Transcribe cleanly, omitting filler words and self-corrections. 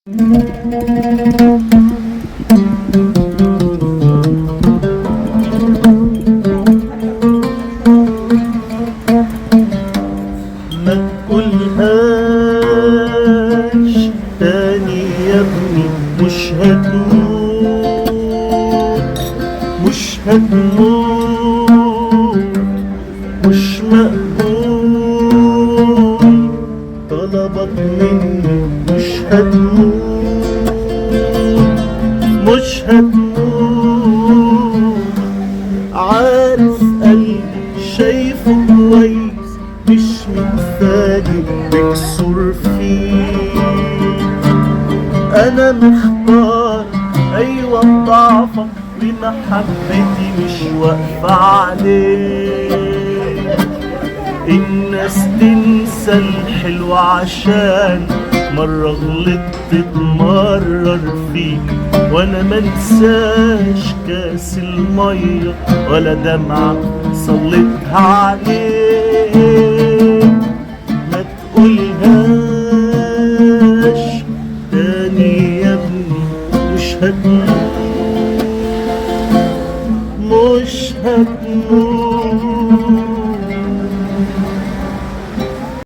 ما تقولهاش تاني يا ابني، مش هتموت مش هتموت، مش مقبول طلبك مني، مش هتموت مش هتموت. عارف قلبي شايفه كويس، مش متفاجئ بكسور فيه. انا محتار ايوه ضعفك ومحبتي مش واقفة عليك. الناس تنسى الحلو عشان مرة غلطت تمرر فيك، وانا منساش كاس المية ولا دمعة صليتها عليك. ما تقولهاش تاني يا ابني، مش هتموت مش هتموت.